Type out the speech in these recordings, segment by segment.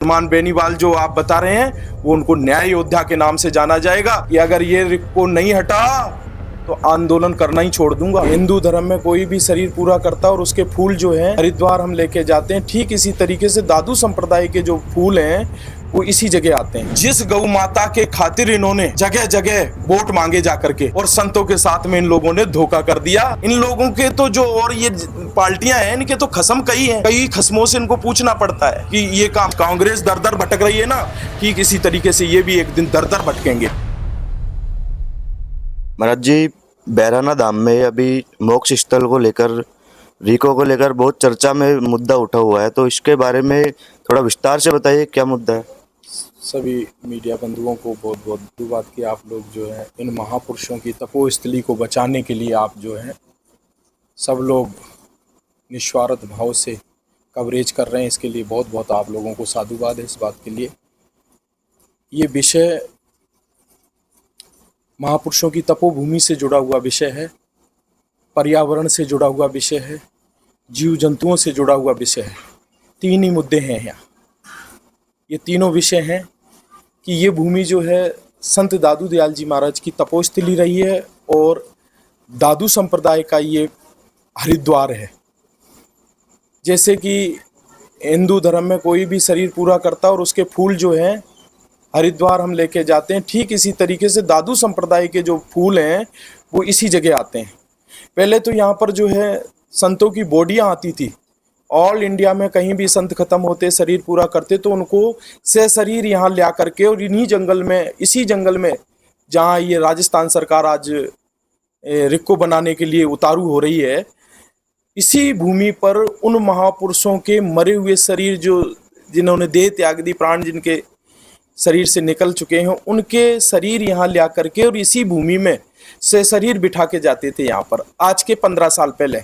हनुमान बेनीवाल जो आप बता रहे हैं वो उनको न्याय योद्धा के नाम से जाना जाएगा कि अगर ये रिको नहीं हटा तो आंदोलन करना ही छोड़ दूंगा। हिंदू धर्म में कोई भी शरीर पूरा करता है और उसके फूल जो हैं हरिद्वार हम लेके जाते हैं, ठीक इसी तरीके से दादू संप्रदाय के जो फूल हैं वो इसी जगह आते हैं। जिस गौ माता के खातिर इन्होंने जगह जगह वोट मांगे जाकर के और संतों के साथ में इन लोगों ने धोखा कर दिया। इन लोगों के तो जो और ये पार्टियां हैं इनके तो खसम कई हैं, कई खसमों से इनको पूछना पड़ता है कि ये काम कांग्रेस दर दर भटक रही है ना, ठीक इसी तरीके से ये भी एक दिन दर दर भटकेंगे। महाराज जी, बैराना धाम में अभी मोक्ष स्थल को लेकर, रिको को लेकर बहुत चर्चा में मुद्दा उठा हुआ है, तो इसके बारे में थोड़ा विस्तार से बताइए क्या मुद्दा है। सभी मीडिया बंधुओं को बहुत बहुत धन्यवाद कि आप लोग जो है इन महापुरुषों की तपोस्थली को बचाने के लिए आप जो है सब लोग निस्वार्थ भाव से कवरेज कर रहे हैं। इसके लिए बहुत बहुत आप लोगों को साधुवाद है इस बात के लिए। ये विषय महापुरुषों की तपोभूमि से जुड़ा हुआ विषय है, पर्यावरण से जुड़ा हुआ विषय है, जीव जंतुओं से जुड़ा हुआ विषय है। तीन ही मुद्दे हैं यहाँ। ये तीनों विषय हैं कि ये भूमि जो है संत दादू दयाल जी महाराज की तपोस्थली रही है और दादू संप्रदाय का ये हरिद्वार है। जैसे कि हिंदू धर्म में कोई भी शरीर पूरा करता है और उसके फूल जो हैं हरिद्वार हम लेके जाते हैं, ठीक इसी तरीके से दादू संप्रदाय के जो फूल हैं वो इसी जगह आते हैं। पहले तो यहाँ पर जो है संतों की बॉडियाँ आती थी। ऑल इंडिया में कहीं भी संत खत्म होते, शरीर पूरा करते, तो उनको से शरीर यहाँ ले आकर के और इन्हीं जंगल में, इसी जंगल में जहाँ ये राजस्थान सरकार आज रिको बनाने के लिए उतारू हो रही है, इसी भूमि पर उन महापुरुषों के मरे हुए शरीर जो जिन्होंने देह त्याग दी, प्राण जिनके शरीर से निकल चुके हैं, उनके शरीर यहाँ ले आकर के और इसी भूमि में से शरीर बिठा के जाते थे यहाँ पर आज के 15 साल पहले।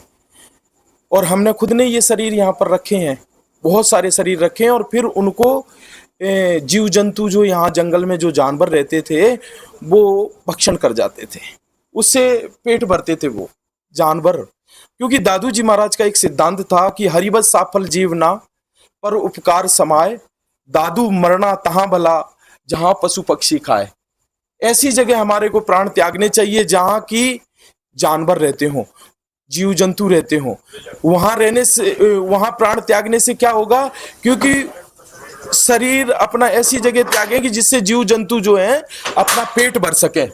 और हमने खुद ने ये शरीर यहाँ पर रखे हैं, बहुत सारे शरीर रखे हैं। और फिर उनको जीव जंतु जो यहाँ जंगल में जो जानवर रहते थे वो भक्षण कर जाते थे, उससे पेट भरते थे वो जानवर। क्योंकि दादू जी महाराज का एक सिद्धांत था कि हरिबत साफल जीवना पर उपकार समाए, दादू मरना तहां भला जहां पशु पक्षी खाए। ऐसी जगह हमारे को प्राण त्यागने चाहिए जहां की जानवर रहते हों, जीव जंतु रहते हों। वहां रहने से, वहां प्राण त्यागने से क्या होगा, क्योंकि शरीर अपना ऐसी जगह त्यागेगी जिससे जीव जंतु जो है अपना पेट भर सके,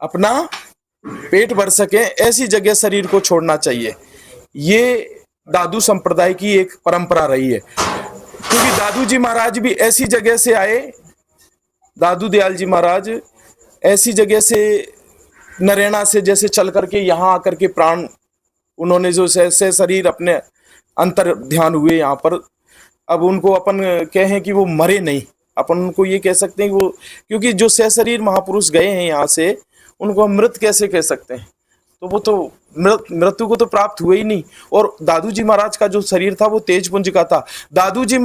अपना पेट भर सके। ऐसी जगह शरीर को छोड़ना चाहिए। ये दादू संप्रदाय की एक परंपरा रही है। क्योंकि दादू जी महाराज भी ऐसी जगह से आए, दादू दयाल जी महाराज ऐसी जगह से नरेना से जैसे चल करके यहाँ आकर के प्राण उन्होंने जो से शरीर अपने अंतर ध्यान हुए यहाँ पर। अब उनको अपन कहें कि वो मरे नहीं, अपन उनको ये कह सकते हैं कि वो, क्योंकि जो से शरीर महापुरुष गए हैं यहाँ से, उनको हम मृत कैसे कह सकते हैं। तो वो तो मृत्यु को तो प्राप्त हुए ही नहीं। और दादू जी महाराज का जो शरीर था वो तेज पुंज का था। दादू जी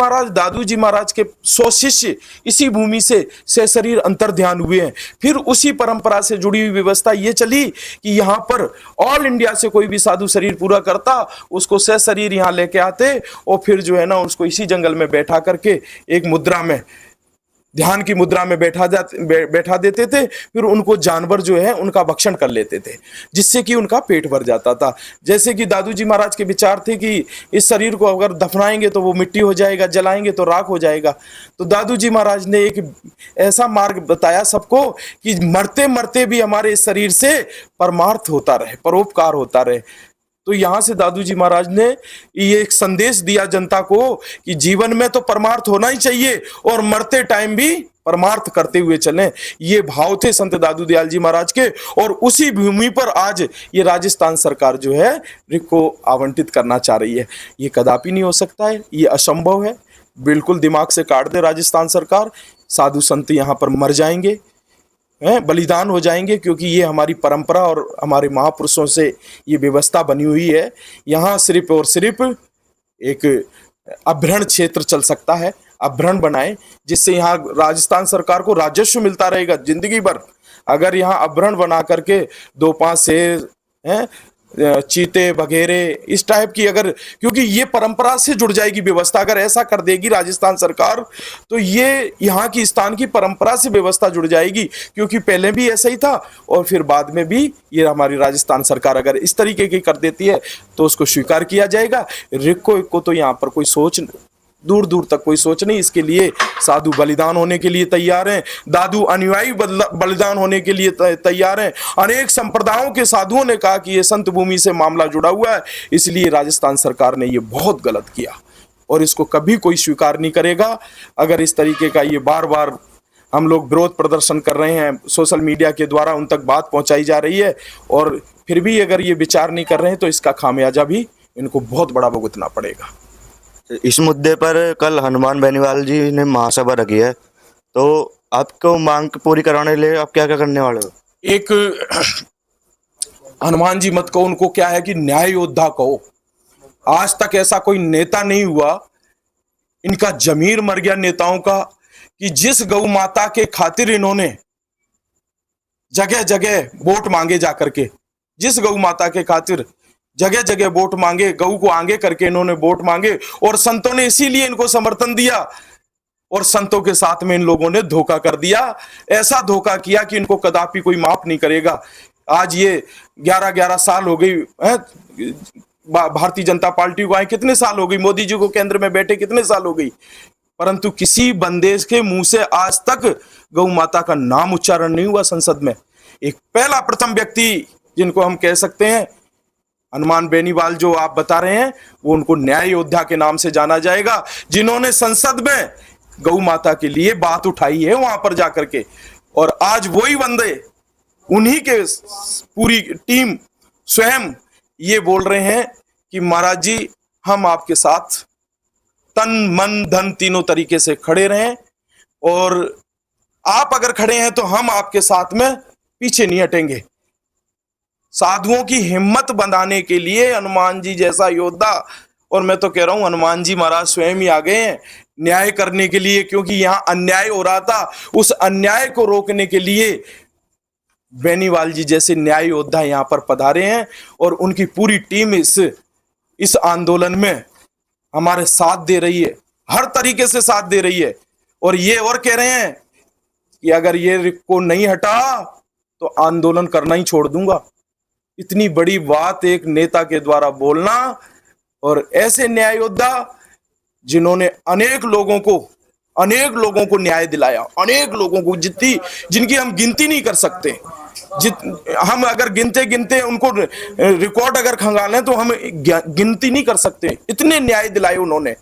महाराज के 100 शिष्य इसी भूमि से शरीर अंतर ध्यान हुए हैं। फिर उसी परंपरा से जुड़ी हुई व्यवस्था ये चली कि यहाँ पर ऑल इंडिया से कोई भी साधु शरीर पूरा करता, उसको से शरीर यहाँ लेके आते और फिर जो है ना उसको इसी जंगल में बैठा करके एक मुद्रा में, ध्यान की मुद्रा में बैठा देते थे। फिर उनको जानवर जो है उनका भक्षण कर लेते थे, जिससे कि उनका पेट भर जाता था। जैसे कि दादू जी महाराज के विचार थे कि इस शरीर को अगर दफनाएंगे तो वो मिट्टी हो जाएगा, जलाएंगे तो राख हो जाएगा। तो दादू जी महाराज ने एक ऐसा मार्ग बताया सबको कि मरते मरते भी हमारे इस शरीर से परमार्थ होता रहे, परोपकार होता रहे। तो यहाँ से दादू जी महाराज ने ये एक संदेश दिया जनता को कि जीवन में तो परमार्थ होना ही चाहिए और मरते टाइम भी परमार्थ करते हुए चलें। ये भाव थे संत दादू दयाल जी महाराज के। और उसी भूमि पर आज ये राजस्थान सरकार जो है रिको आवंटित करना चाह रही है। ये कदापि नहीं हो सकता है, ये असंभव है। बिल्कुल दिमाग से काट दे राजस्थान सरकार। साधु संत यहाँ पर मर जाएंगे, बलिदान हो जाएंगे, क्योंकि ये हमारी परंपरा और हमारे महापुरुषों से ये व्यवस्था बनी हुई है। यहाँ सिर्फ और सिर्फ एक अभ्रहण क्षेत्र चल सकता है, अभ्रहण बनाए जिससे यहाँ राजस्थान सरकार को राजस्व मिलता रहेगा जिंदगी भर। अगर यहाँ अभ्रहण बना करके 2-5 शेर चीते वगैरह इस टाइप की, अगर क्योंकि ये परंपरा से जुड़ जाएगी व्यवस्था, अगर ऐसा कर देगी राजस्थान सरकार तो ये यहाँ की स्थान की परंपरा से व्यवस्था जुड़ जाएगी, क्योंकि पहले भी ऐसा ही था और फिर बाद में भी ये हमारी राजस्थान सरकार अगर इस तरीके की कर देती है तो उसको स्वीकार किया जाएगा। रिको को तो यहाँ पर कोई सोच, दूर दूर तक कोई सोच नहीं। इसके लिए साधु बलिदान होने के लिए तैयार हैं, दादू अनुयायी बलिदान होने के लिए तैयार हैं। अनेक संप्रदायों के साधुओं ने कहा कि ये संत भूमि से मामला जुड़ा हुआ है, इसलिए राजस्थान सरकार ने ये बहुत गलत किया और इसको कभी कोई स्वीकार नहीं करेगा। अगर इस तरीके का ये बार बार हम लोग विरोध प्रदर्शन कर रहे हैं, सोशल मीडिया के द्वारा उन तक बात पहुंचाई जा रही है और फिर भी अगर ये विचार नहीं कर रहे हैं तो इसका खामियाजा भी इनको बहुत बड़ा भुगतना पड़ेगा। इस मुद्दे पर कल हनुमान बेनीवाल जी ने महासभा रखी है, तो आपको मांग पूरी कराने के लिए आप क्या क्या करने वाले हो? एक हनुमान जी मत कहो, उनको क्या है कि न्याय योद्धा कहो। आज तक ऐसा कोई नेता नहीं हुआ, इनका जमीर मर गया नेताओं का, कि जिस गौ माता के खातिर इन्होंने जगह जगह वोट मांगे जाकर के, जिस गौ माता के खातिर जगह जगह वोट मांगे, गऊ को आगे करके इन्होंने वोट मांगे और संतों ने इसीलिए इनको समर्थन दिया और संतों के साथ में इन लोगों ने धोखा कर दिया। ऐसा धोखा किया कि इनको कदापि कोई माफ नहीं करेगा। आज ये 11-11 साल हो गई भारतीय जनता पार्टी को आए, कितने साल हो गई, मोदी जी को केंद्र में बैठे कितने साल हो गई, परंतु किसी बंदेज के मुंह से आज तक गौ माता का नाम उच्चारण नहीं हुआ संसद में। एक पहला प्रथम व्यक्ति जिनको हम कह सकते हैं हनुमान बेनीवाल जो आप बता रहे हैं, वो उनको न्याय योद्धा के नाम से जाना जाएगा, जिन्होंने संसद में गौ माता के लिए बात उठाई है वहां पर जाकर के। और आज वही बंदे, उन्हीं के पूरी टीम स्वयं ये बोल रहे हैं कि महाराज जी हम आपके साथ तन मन धन तीनों तरीके से खड़े रहें और आप अगर खड़े हैं तो हम आपके साथ में पीछे नहीं हटेंगे। साधुओं की हिम्मत बनाने के लिए हनुमान जी जैसा योद्धा, और मैं तो कह रहा हूं हनुमान जी महाराज स्वयं ही आ गए हैं न्याय करने के लिए, क्योंकि यहां अन्याय हो रहा था, उस अन्याय को रोकने के लिए बेनीवाल जी जैसे न्याय योद्धा यहां पर पधारे हैं और उनकी पूरी टीम इस आंदोलन में हमारे साथ दे रही है, हर तरीके से साथ दे रही है। और ये और कह रहे हैं कि अगर ये को नहीं हटा तो आंदोलन करना ही छोड़ दूंगा। इतनी बड़ी बात एक नेता के द्वारा बोलना, और ऐसे न्याय योद्धा जिन्होंने अनेक लोगों को न्याय दिलाया, अनेक लोगों को जिनकी हम गिनती नहीं कर सकते, हम अगर गिनते उनको रिकॉर्ड अगर खंगालें तो हम गिनती नहीं कर सकते, इतने न्याय दिलाए उन्होंने।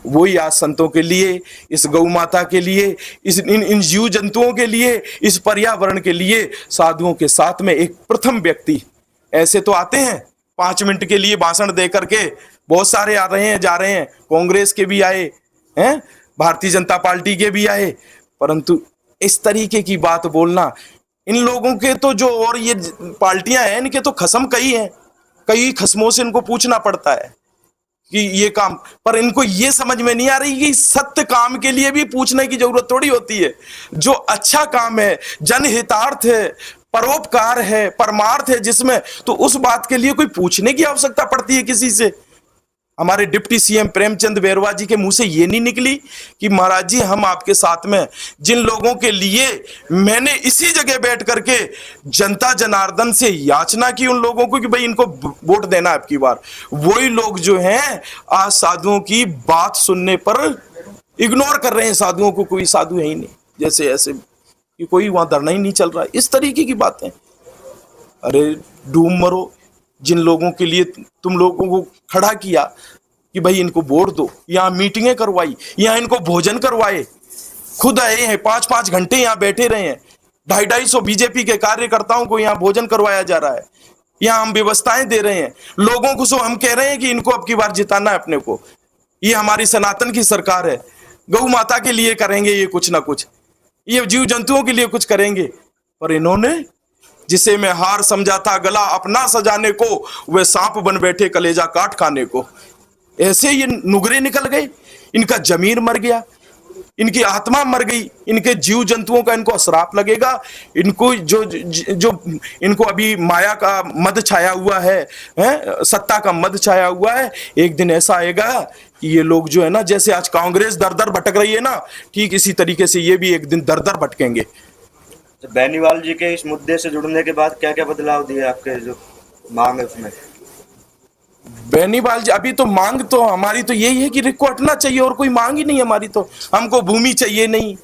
वही आज संतों के लिए, इस गौ माता के लिए, इन जीव जंतुओं के लिए, इस पर्यावरण के लिए साधुओं के साथ में एक प्रथम व्यक्ति। ऐसे तो आते हैं 5 मिनट के लिए भाषण दे करके, बहुत सारे आ रहे हैं जा रहे हैं, कांग्रेस के भी आए हैं, भारतीय जनता पार्टी के भी आए, परंतु इस तरीके की बात बोलना, इन लोगों के तो जो और ये पार्टियां हैं इनके तो खसम कई खसमों से इनको पूछना पड़ता है कि ये काम, पर इनको ये समझ में नहीं आ रही कि सत्य काम के लिए भी पूछने की जरूरत थोड़ी होती है। जो अच्छा काम है, जनहितार्थ है, परोपकार है, परमार्थ है जिसमें, तो उस बात के लिए कोई पूछने की आवश्यकता पड़ती है किसी से। हमारे डिप्टी सीएम प्रेमचंद बैरवा जी के मुंह से ये नहीं निकली कि महाराज जी हम आपके साथ में, जिन लोगों के लिए मैंने इसी जगह बैठ करके जनता जनार्दन से याचना की उन लोगों को कि भाई इनको वोट देना है आपकी बार, वही लोग जो हैं आज साधुओं की बात सुनने पर इग्नोर कर रहे हैं। साधुओं को कोई साधु है ही नहीं, जैसे ऐसे कि कोई वहां धरना ही नहीं चल रहा है, इस तरीके की बातें। अरे डूब मरो, जिन लोगों के लिए तुम लोगों को खड़ा किया कि भाई इनको वोट दो, यहाँ मीटिंगें करवाई, यहाँ इनको भोजन करवाए, खुद आए हैं 5-5 घंटे यहाँ बैठे रहे हैं, 250-250 बीजेपी के कार्यकर्ताओं को यहाँ भोजन करवाया जा रहा है, यहाँ हम व्यवस्थाएं दे रहे हैं लोगों को। सो हम कह रहे हैं कि इनको अब की बार जिताना है अपने को, ये हमारी सनातन की सरकार है, गौ माता के लिए करेंगे ये कुछ ना कुछ, ये जीव जंतुओं के लिए कुछ करेंगे। पर इन्होंने जिसे मैं हार समझा था गला अपना सजाने को, वे सांप बन बैठे कलेजा काट खाने को। ऐसे ये नुगरे निकल गए, इनका जमीर मर गया। इनकी आत्मा मर गई, इनके जीव जंतुओं का इनको श्राप लगेगा। इनको जो जो इनको अभी माया का मद छाया हुआ है, सत्ता का मद छाया हुआ है, एक दिन ऐसा आएगा कि ये लोग जो है ना, जैसे आज कांग्रेस दर दर भटक रही है ना, ठीक इसी तरीके से ये भी एक दिन दर दर भटकेंगे। तो बेनीवाल जी के इस मुद्दे से जुड़ने के बाद क्या क्या बदलाव दिए आपके जो मांग है उसमें? बेनीवाल जी, अभी तो मांग तो हमारी तो यही है कि रिक को हटना चाहिए, और कोई मांग ही नहीं हमारी। तो हमको भूमि चाहिए नहीं,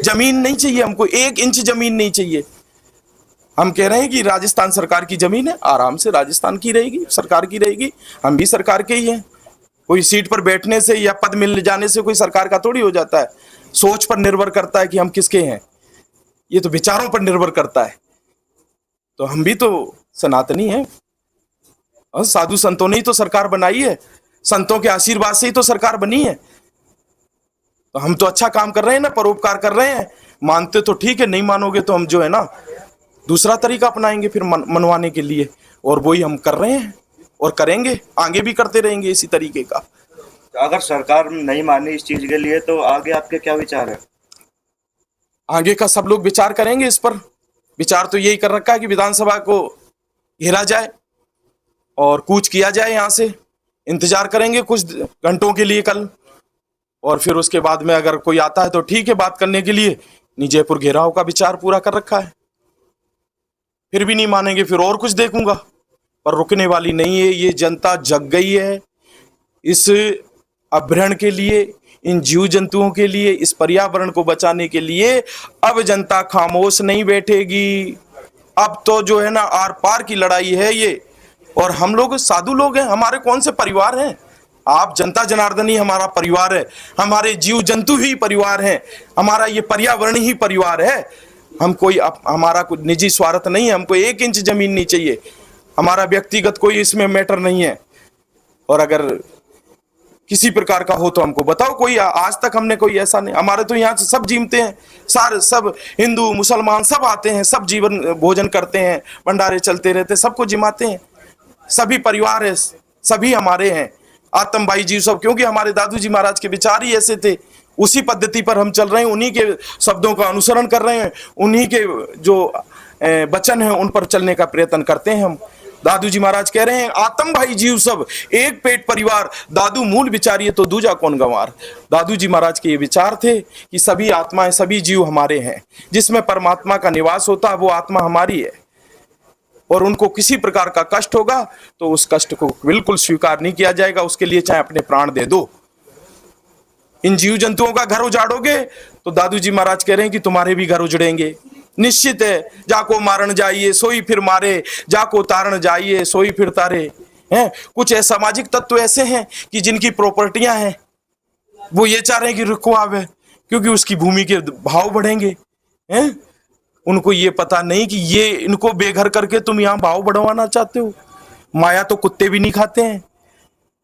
जमीन नहीं चाहिए, हमको 1 इंच जमीन नहीं चाहिए। हम कह रहे हैं कि राजस्थान सरकार की जमीन है, आराम से राजस्थान की रहेगी, सरकार की रहेगी, हम भी सरकार के ही हैं। कोई सीट पर बैठने से या पद मिल जाने से कोई सरकार का थोड़ी हो जाता है। सोच पर निर्भर करता है कि हम किसके हैं, ये तो विचारों पर निर्भर करता है। तो हम भी तो सनातनी हैं, और साधु संतों ने ही तो सरकार बनाई है, संतों के आशीर्वाद से ही तो सरकार बनी है। तो हम तो अच्छा काम कर रहे हैं ना, परोपकार कर रहे हैं। मानते तो ठीक है, नहीं मानोगे तो हम जो है ना दूसरा तरीका अपनाएंगे फिर मनवाने के लिए, और वही हम कर रहे हैं और करेंगे, आगे भी करते रहेंगे इसी तरीके का। तो अगर सरकार नहीं मानी इस चीज के लिए तो आगे आपके क्या विचार है? आगे का सब लोग विचार करेंगे इस पर। विचार तो यही कर रखा है कि विधानसभा को घेरा जाए और कूच किया जाए यहाँ से। इंतजार करेंगे कुछ घंटों के लिए कल, और फिर उसके बाद में अगर कोई आता है तो ठीक है बात करने के लिए। नहीं, जयपुर घेराव का विचार पूरा कर रखा है। फिर भी नहीं मानेंगे, फिर और कुछ देखूंगा, पर रुकने वाली नहीं है। ये जनता जग गई है इस अभ्रहण के लिए, इन जीव जंतुओं के लिए, इस पर्यावरण को बचाने के लिए। अब जनता खामोश नहीं बैठेगी। अब तो जो है ना आर पार की लड़ाई है ये। और हम लोग साधु लोग हैं, हमारे कौन से परिवार हैं? आप जनता जनार्दन ही हमारा परिवार है, हमारे जीव जंतु ही परिवार हैं, हमारा ये पर्यावरण ही परिवार है। हम कोई हमारा कोई निजी स्वार्थ नहीं है, हमको 1 इंच जमीन नहीं चाहिए, हमारा व्यक्तिगत कोई इसमें मैटर नहीं है। और अगर किसी प्रकार का हो तो हमको बताओ। कोई आज तक हमने कोई ऐसा नहीं, हमारे तो यहाँ से सब जीमते हैं, सारे सब हिंदू मुसलमान सब आते हैं, सब जीवन भोजन करते हैं, भंडारे चलते रहते, सबको जिमाते हैं, सभी परिवार है, सभी हमारे हैं। आतमबाई जी सब, क्योंकि हमारे दादू जी महाराज के विचार ही ऐसे थे, उसी पद्धति पर हम चल रहे हैं, उन्हीं के शब्दों का अनुसरण कर रहे हैं, उन्हीं के जो वचन हैं उन पर चलने का प्रयत्न करते हैं हम। दादू जी महाराज कह रहे हैं आतम भाई जीव सब एक पेट परिवार, दादू मूल विचारिए तो दूजा कौन गंवार। दादू जी महाराज के ये विचार थे कि सभी आत्माएं, सभी जीव हमारे हैं, जिसमें परमात्मा का निवास होता है वो आत्मा हमारी है। और उनको किसी प्रकार का कष्ट होगा तो उस कष्ट को बिल्कुल स्वीकार नहीं किया जाएगा, उसके लिए चाहे अपने प्राण दे दो। इन जीव जंतुओं का घर उजाड़ोगे तो दादू जी महाराज कह रहे हैं कि तुम्हारे भी घर उजड़ेंगे, निश्चित है। जाको मारन जाइए सोई फिर मारे, जाको तारण जाइए सोई फिर तारे। हैं कुछ सामाजिक तत्व ऐसे हैं कि जिनकी प्रॉपर्टियां हैं, वो ये चाह रहे हैं कि रुको आवे, क्योंकि उसकी भूमि के भाव बढ़ेंगे। हैं उनको ये पता नहीं कि ये इनको बेघर करके तुम यहाँ भाव बढ़वाना चाहते हो। माया तो कुत्ते भी नहीं खाते हैं,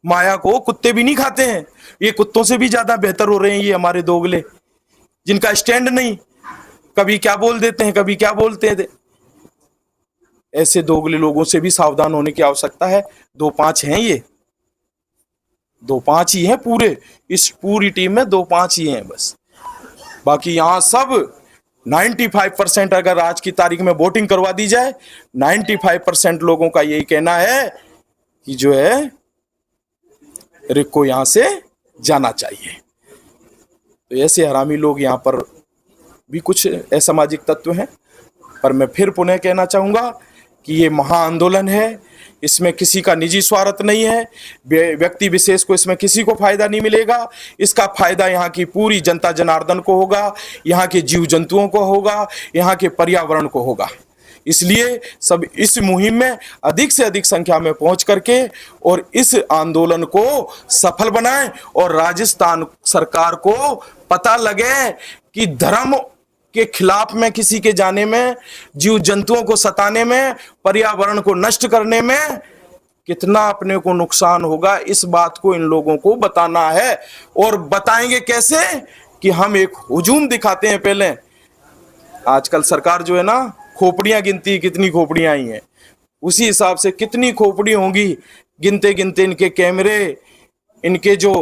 माया को कुत्ते भी नहीं खाते हैं। ये कुत्तों से भी ज्यादा बेहतर हो रहे हैं ये हमारे दोगले, जिनका स्टैंड नहीं, कभी क्या बोल देते हैं, कभी क्या बोलते हैं। ऐसे दोगले लोगों से भी सावधान होने की आवश्यकता है। 2-5 हैं ये, 2-5 ही हैं पूरे, इस पूरी टीम में 2-5 ही हैं बस। बाकी यहाँ सब 95% अगर आज की तारीख में वोटिंग करवा दी जाए, 95% लोगों का यही कहना है कि जो है रिक को यहां से जाना चाहिए। तो ऐसे हरामी लोग यहाँ पर भी कुछ असामाजिक तत्व हैं। पर मैं फिर पुनः कहना चाहूंगा कि ये महाआंदोलन है, इसमें किसी का निजी स्वार्थ नहीं है, व्यक्ति विशेष को इसमें किसी को फायदा नहीं मिलेगा। इसका फायदा यहाँ की पूरी जनता जनार्दन को होगा, यहाँ के जीव जंतुओं को होगा, यहाँ के पर्यावरण को होगा। इसलिए सब इस मुहिम में अधिक से अधिक संख्या में पहुंच करके और इस आंदोलन को सफल बनाएं, और राजस्थान सरकार को पता लगे कि धर्म के खिलाफ में किसी के जाने में, जीव जंतुओं को सताने में, पर्यावरण को नष्ट करने में कितना अपने को नुकसान होगा, इस बात को इन लोगों को बताना है। और बताएंगे कैसे कि हम एक हुजूम दिखाते हैं। पहले आजकल सरकार जो है ना खोपड़ियां गिनती, कितनी खोपड़ियां आई हैं, उसी हिसाब से कितनी खोपड़ी होंगी गिनते गिनते इनके कैमरे, इनके जो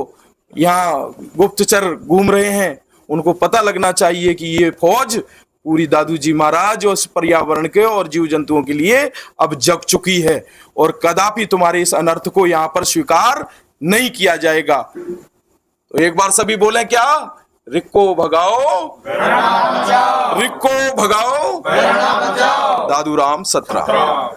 यहाँ गुप्तचर घूम रहे हैं उनको पता लगना चाहिए कि ये फौज पूरी दादू जी महाराज और पर्यावरण के और जीव जंतुओं के लिए अब जग चुकी है और कदापि तुम्हारे इस अनर्थ को यहाँ पर स्वीकार नहीं किया जाएगा। तो एक बार सभी बोलें क्या? रिक्को भगाओ, रिक्को भगाओ, दादू राम 17।